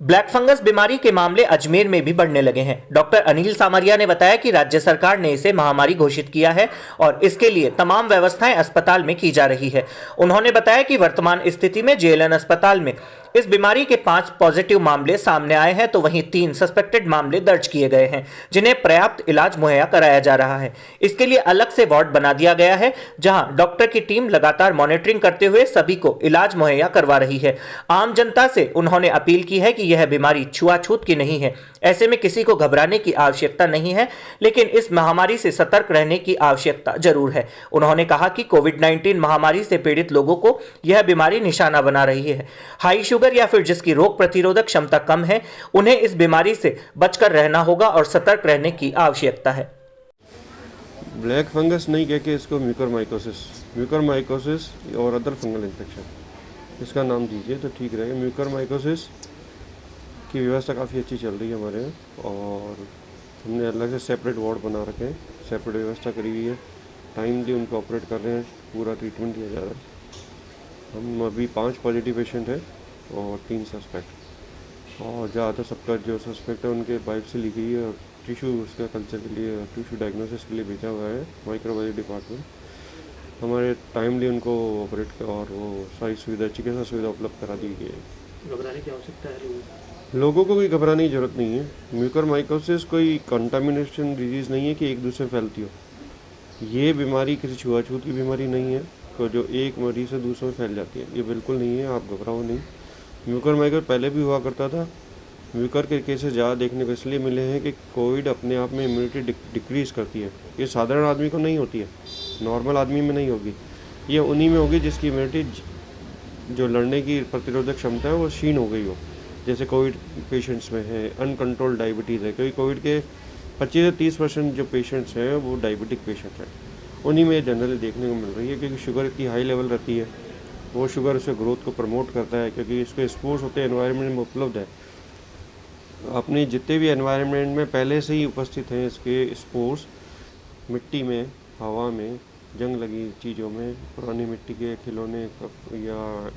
Black fungus बीमारी के मामले अजमेर में भी बढ़ने लगे हैं। डॉक्टर अनिल सामरिया ने बताया कि राज्य सरकार ने इसे महामारी घोषित किया है और इसके लिए तमाम व्यवस्थाएं अस्पताल में की जा रही है। उन्होंने बताया कि वर्तमान स्थिति में जेएलएन अस्पताल में इस बीमारी के 5 पॉजिटिव मामले सामने आए हैं, तो वहीं 3 सस्पेक्टेड मामले दर्ज किए गए हैं, जिन्हें पर्याप्त इलाज मुहैया कराया जा रहा है। इसके लिए अलग से वार्ड बना दिया गया है, जहां डॉक्टर की टीम लगातार मॉनिटरिंग करते हुए सभी को इलाज मुहैया करवा रही है। आम जनता से उन्होंने अपील की है कि यह बीमारी छुआछूत की नहीं है, ऐसे में किसी को घबराने की आवश्यकता नहीं है, लेकिन इस महामारी से सतर्क रहने की आवश्यकता जरूर है। उन्होंने कहा कि कोविड-19 महामारी से पीड़ित लोगों को यह बीमारी निशाना बना रही है। हाई शुगर या फिर जिसकी रोग प्रतिरोधक क्षमता कम है, उन्हें इस बीमारी से बचकर रहना होगा और सतर्क रहने की आवश्यकता है। ब्लैक फंगस नहीं कह के इसको म्यूकरमाइकोसिस और अदर फंगल इन्फेक्शन इसका नाम दीजिए तो ठीक रहेगा। म्यूकरमाइकोसिस की व्यवस्था काफ़ी अच्छी चल रही है हमारे यहाँ, और हमने अलग से सेपरेट वार्ड बना रखे हैं, सेपरेट व्यवस्था करी हुई है, टाइमली उनको ऑपरेट कर रहे हैं, पूरा ट्रीटमेंट दिया जा रहा है। हम अभी 5 पॉजिटिव पेशेंट हैं और 3 सस्पेक्ट, और ज़्यादातर सबका जो सस्पेक्ट है उनके बायोप्सी ली गई है और टिश्यू उसका कल्चर के लिए, टिश्यू डायग्नोसिस के लिए भेजा हुआ है माइक्रोबायोलॉजी डिपार्टमेंट। हमारे टाइमली उनको ऑपरेट और वो सारी सुविधा, चिकित्सा सुविधा उपलब्ध करा दी गई है। घबराने की आवश्यकता है लोगों को कोई घबराने की जरूरत नहीं है। म्यूकरमाइकोसिस कोई कंटामिनेशन डिजीज़ नहीं है कि एक दूसरे फैलती हो। ये बीमारी किसी छुआछूत की बीमारी नहीं है तो जो एक मरीज से दूसरों में फैल जाती है, ये बिल्कुल नहीं है, आप घबराओ नहीं। म्यूकरमाइकोसिस पहले भी हुआ करता था। म्यूकर के केसेस ज़्यादा देखने को इसलिए मिले हैं कि कोविड अपने आप में इम्यूनिटी डिक्रीज़ करती है। ये साधारण आदमी को नहीं होती है, नॉर्मल आदमी में नहीं होगी, ये उन्हीं में होगी जिसकी इम्यूनिटी जो लड़ने की प्रतिरोधक क्षमता है वो क्षीण हो गई हो। जैसे कोविड पेशेंट्स में है, अनकंट्रोल्ड डायबिटीज़ है, क्योंकि कोविड के 25 से 30% जो पेशेंट्स हैं वो डायबिटिक पेशेंट हैं, उन्हीं में जनरली देखने को मिल रही है। क्योंकि शुगर इतनी हाई लेवल रहती है, वो शुगर उसके ग्रोथ को प्रमोट करता है, क्योंकि इसके स्पोर्स होते हैं एनवायरनमेंट में उपलब्ध है। अपने जितने भी एनवायरनमेंट में पहले से ही उपस्थित हैं इसके स्पोर्स, मिट्टी में, हवा में, जंग लगी चीज़ों में, पुरानी मिट्टी के खिलौने या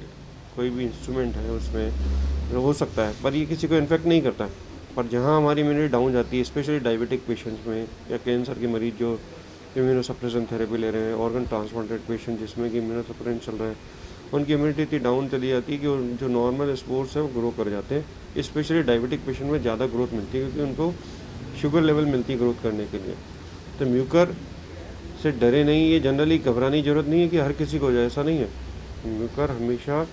कोई भी इंस्ट्रूमेंट है उसमें हो सकता है, पर ये किसी को इन्फेक्ट नहीं करता है। पर जहाँ हमारी इम्यूनिटी डाउन जाती है, स्पेशली डायबिटिक पेशेंट्स में या कैंसर के मरीज जो इम्यूनोसप्रेशन थेरेपी ले रहे हैं, ऑर्गन ट्रांसप्लांटेड पेशेंट जिसमें कि इम्यूनोसप्रेशन चल रहा है, उनकी इम्यूनिटी इतनी डाउन चली जाती है कि जो नॉर्मल स्पोर्ट्स हैं वो ग्रो कर जाते हैं। स्पेशली डायबिटिक पेशेंट में ज़्यादा ग्रोथ मिलती है क्योंकि उनको शुगर लेवल मिलती है ग्रोथ करने के लिए। तो म्यूकर से डरे नहीं, ये जनरली घबराने की ज़रूरत नहीं है कि हर किसी को हो जाए, ऐसा नहीं है। म्यूकर हमेशा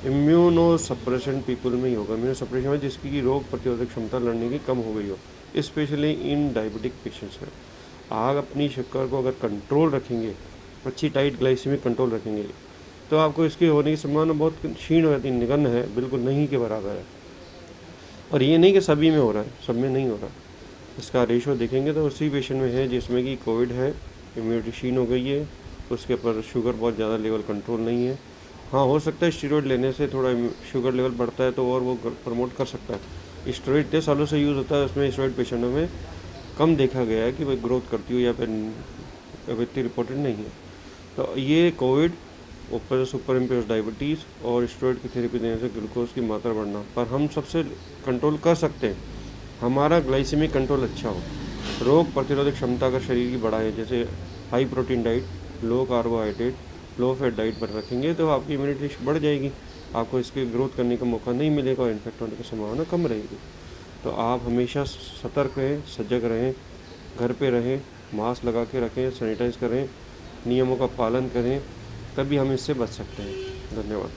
इम्यूनोसप्रेशन पीपल में ही होगा, इम्यूनोसप्रेशन में जिसकी रोग प्रतिरोधक क्षमता लड़ने की कम हो गई हो, स्पेशली इन डायबिटिक पेशेंट्स में। आप अपनी शक्कर को अगर कंट्रोल रखेंगे, अच्छी टाइट ग्लाइसेमिक कंट्रोल रखेंगे, तो आपको इसके होने की संभावना बहुत क्षीण हो जाती है, निगन्य है, बिल्कुल नहीं के बराबर है। और ये नहीं कि सभी में हो रहा है, सब में नहीं हो रहा। इसका रेशो देखेंगे तो उसी पेशेंट में है जिसमें कि कोविड है, इम्यूनिटी क्षीण हो गई है, उसके ऊपर शुगर बहुत ज़्यादा लेवल कंट्रोल नहीं है। हाँ, हो सकता है स्टेरॉइड लेने से थोड़ा शुगर लेवल बढ़ता है तो और वो प्रमोट कर सकता है। स्टेरॉइड इतने सालों से यूज़ होता है, उसमें स्टेरॉइड पेशेंटों में कम देखा गया है कि वह ग्रोथ करती हो या फिर इतनी रिपोर्टेड नहीं है। तो ये कोविड ऊपर सुपर इम्पोज डायबिटीज़ और स्टेरॉइड की थेरेपी देने से ग्लूकोज की मात्रा बढ़ना, पर हम सबसे कंट्रोल कर सकते हैं। हमारा ग्लाइसेमिक कंट्रोल अच्छा हो, रोग प्रतिरोधक क्षमता अगर शरीर की बढ़ाए, जैसे हाई प्रोटीन डाइट, लो कार्बोहाइड्रेट, लो फैट डाइट पर रखेंगे तो आपकी इम्यूनिटी बढ़ जाएगी, आपको इसके ग्रोथ करने का मौका नहीं मिलेगा और इन्फेक्ट होने की संभावना कम रहेगी। तो आप हमेशा सतर्क रहें, सजग रहें, घर पे रहें, मास्क लगा के रखें, सैनिटाइज करें, नियमों का पालन करें, तभी हम इससे बच सकते हैं। धन्यवाद।